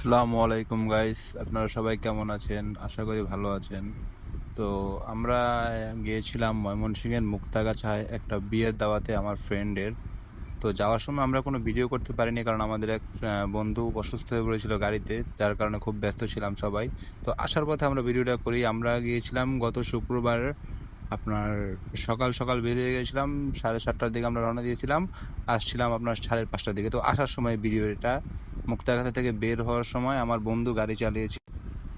আসসালামু আলাইকুম গাইস, আপনারা সবাই কেমন আছেন? আশা করি ভালো আছেন। তো আমরা গিয়েছিলাম ময়মনসিংহের মুক্তাগাছায় একটা বিয়ের দাওয়াতে আমার ফ্রেন্ডের। তো যাওয়ার সময় আমরা কোনো ভিডিও করতে পারিনি, কারণ আমাদের এক বন্ধু অসুস্থ হয়ে পড়েছিল গাড়িতে, যার কারণে খুব ব্যস্ত ছিলাম সবাই। তো আসার পথে আমরা ভিডিওটা করি। আমরা গিয়েছিলাম গত শুক্রবার আপনার সকাল সকাল বেরিয়ে গেছিলাম, 7:30টার দিকে আমরা রওনা দিয়েছিলাম। আসছিলাম আপনার 5:30টার দিকে। তো আসার সময় ভিডিওটা মুক্তাগাছা থেকে বের হওয়ার সময় আমার বন্ধু গাড়ি চালিয়েছে।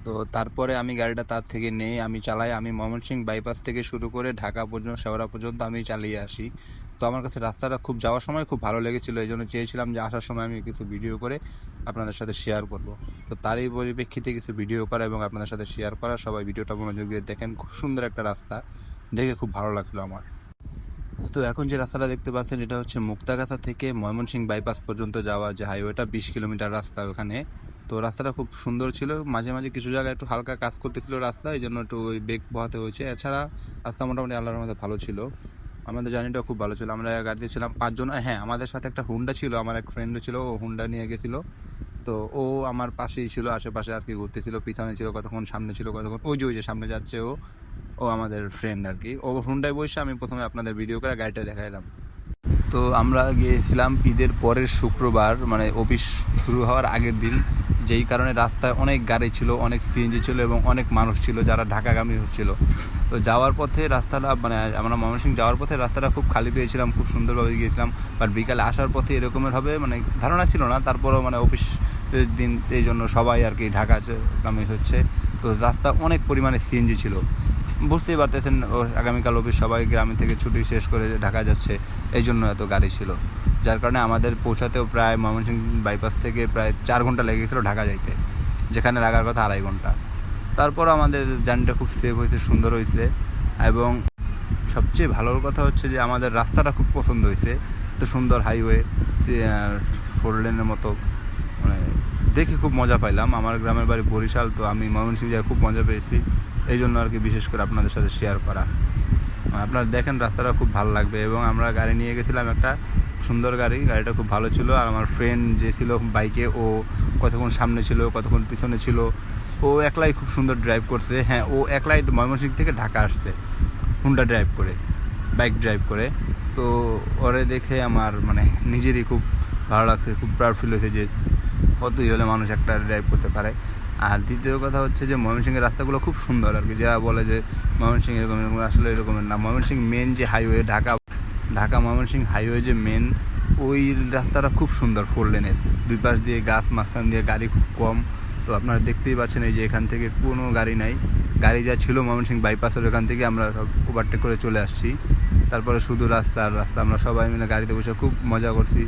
তো তারপরে আমি গাড়িটা তার থেকে নেই, আমি চালাই। আমি ময়মনসিংহ বাইপাস থেকে শুরু করে ঢাকা পর্যন্ত, শেওড়া পর্যন্ত আমি চালিয়ে আসি। তো আমার কাছে রাস্তাটা খুব যাওয়ার সময় খুব ভালো লেগেছিল, এই জন্য চেয়েছিলাম যে আসার সময় আমি কিছু ভিডিও করে আপনাদের সাথে শেয়ার করব। তো তারই পরিপ্রেক্ষিতে কিছু ভিডিও করা এবং আপনাদের সাথে শেয়ার করা। সবাই ভিডিওটা মনোযোগ দিয়ে দেখেন, খুব সুন্দর একটা রাস্তা, দেখে খুব ভালো লাগলো আমার। তো এখন যে রাস্তাটা দেখতে পাচ্ছেন, এটা হচ্ছে মুক্তাগাছা থেকে ময়মনসিংহ বাইপাস পর্যন্ত যাওয়ার যে হাইওয়েটা, 20 কিলোমিটার রাস্তা ওখানে। তো রাস্তাটা খুব সুন্দর ছিল, মাঝে মাঝে কিছু জায়গায় একটু হালকা কাজ করতেছিল রাস্তা, এই জন্য একটু ওই বেগ পোহাতে হয়েছে। এছাড়া রাস্তা মোটামুটি আল্লাহর মধ্যে ভালো ছিল। আমাদের জার্নিটাও খুব ভালো ছিল। আমরা গাড়িতে ছিলাম 5 জন। হ্যাঁ, আমাদের সাথে একটা হুন্ডা ছিল, আমার এক ফ্রেন্ড ছিল, ও হুন্ডা নিয়ে গেছিলো। তো ও আমার পাশেই ছিল, আশেপাশে আর কি ঘুরতেছিল, পিছনে ছিল কতক্ষণ, সামনে ছিল কতক্ষণ। ওই যে সামনে যাচ্ছে ও, ও আমাদের ফ্রেন্ড আর কি। ও হুন্ডায় বসে, আমি প্রথমে আপনাদের ভিডিও করে গাড়িটা দেখাইলাম। তো আমরা গিয়েছিলাম ঈদের পরের শুক্রবার, মানে অফিস শুরু হওয়ার আগের দিন, যেই কারণে রাস্তায় অনেক গাড়ি ছিল, অনেক সিএনজি ছিল এবং অনেক মানুষ ছিল যারা ঢাকাগামী হচ্ছিল। তো যাওয়ার পথে রাস্তাটা, মানে আমরা ময়মনসিংহ যাওয়ার পথে রাস্তাটা খুব খালি পেয়েছিলাম, খুব সুন্দরভাবে গিয়েছিলাম। বাট বিকালে আসার পথে এরকমের হবে মানে ধারণা ছিল না। তারপরেও মানে অফিস দিন, এই জন্য সবাই আর কি ঢাকাগামী হচ্ছে। তো রাস্তা অনেক পরিমাণে সিএনজি ছিল, বুঝতেই পারতেছেন। আগামীকাল অফিস সবাই গ্রামে থেকে ছুটি শেষ করে ঢাকা যাচ্ছে, এই জন্য এত গাড়ি ছিল। যার কারণে আমাদের পৌঁছাতেও প্রায় ময়মনসিংহ বাইপাস থেকে প্রায় 4 ঘন্টা লেগে গেছিলো ঢাকা যাইতে, যেখানে লাগার কথা 2.5 ঘন্টা। তারপর আমাদের জার্নিটা খুব সেফ হয়েছে, সুন্দর হয়েছে। এবং সবচেয়ে ভালোর কথা হচ্ছে যে আমাদের রাস্তাটা খুব পছন্দ হয়েছে। তো সুন্দর হাইওয়ে, 4 লেনের মতো, মানে দেখে খুব মজা পাইলাম। আমার গ্রামের বাড়ি বরিশাল, তো আমি ময়মনসিংহ যায় খুব মজা পেয়েছি, এই জন্য আর কি বিশেষ করে আপনাদের সাথে শেয়ার করা। আপনারা দেখেন রাস্তাটা খুব ভালো লাগবে। এবং আমরা গাড়ি নিয়ে গেছিলাম একটা সুন্দর গাড়ি, গাড়িটা খুব ভালো ছিল। আর আমার ফ্রেন্ড যে ছিল বাইকে, ও কতক্ষণ সামনে ছিল, কতক্ষণ পিছনে ছিল। ও একলাই খুব সুন্দর ড্রাইভ করছে। হ্যাঁ, ও একলাই ময়মনসিংহ থেকে ঢাকা আসছে হুন্ডা ড্রাইভ করে, বাইক ড্রাইভ করে। তো ওরে দেখে আমার মানে নিজেরই খুব ভালো লাগছে, খুব প্রাউড ফিল হয়েছে যে কতই হলে মানুষ একটা ড্রাইভ করতে পারে। আর দ্বিতীয় কথা হচ্ছে যে ময়মনসিংহের রাস্তাগুলো খুব সুন্দর আর কি। যারা বলে যে ময়মনসিংহ এরকম এরকম, আসলে এরকমের না। ময়মনসিংহ মেন যে হাইওয়ে, ঢাকা ঢাকা ময়মনসিংহ হাইওয়ে যে মেন, ওই রাস্তাটা খুব সুন্দর, 4 লেনের, দুই পাশ দিয়ে গাছ, মাঝখান দিয়ে গাড়ি খুব কম। তো আপনারা দেখতেই পাচ্ছেন এই যে এখান থেকে কোনো গাড়ি নাই। গাড়ি যা ছিল ময়মনসিংহ বাইপাসের ওখান থেকে আমরা সব ওভারটেক করে চলে আসছি। তারপরে শুধু রাস্তা আর রাস্তা, আমরা সবাই মিলে গাড়িতে বসে খুব মজা করছি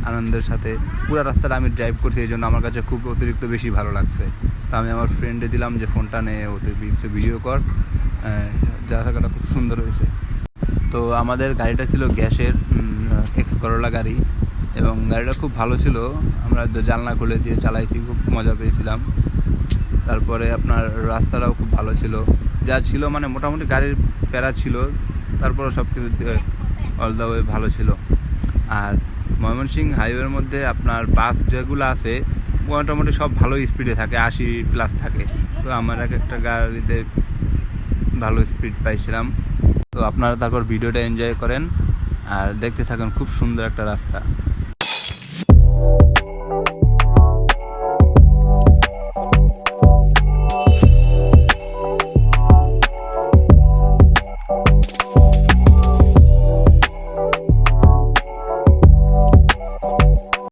আনন্দের সাথে। পুরো রাস্তাটা আমি ড্রাইভ করছি, এই জন্য আমার কাছে খুব অতিরিক্ত বেশি ভালো লাগছে। তো আমি আমার ফ্রেন্ডে দিলাম যে ফোনটা নিয়ে ওতে ভিডিও কর, জায়গাটা খুব সুন্দর হয়েছে। তো আমাদের গাড়িটা ছিল গ্যাসের এক্স করোলা গাড়ি, এবং গাড়িটা খুব ভালো ছিল। আমরা জানলা খুলে দিয়ে চালাইছি, খুব মজা পেয়েছিলাম। তারপরে আপনার রাস্তাটাও খুব ভালো ছিল, যা ছিল মানে মোটামুটি গাড়ির প্যারা ছিল, তারপরে সব কিছু অল দ্য ওয়ে ভালো ছিল। আর ময়মনসিংহ হাইওয়ের মধ্যে আপনার বাস যেগুলো আছে মোটামুটি সব ভালো স্পিডে থাকে, 80+ থাকে। তো আমার একটা গাড়িতে ভালো স্পিড পাইছিলাম। তো আপনারা তারপর ভিডিওটা এনজয় করেন আর দেখতে থাকেন, খুব সুন্দর একটা রাস্তা।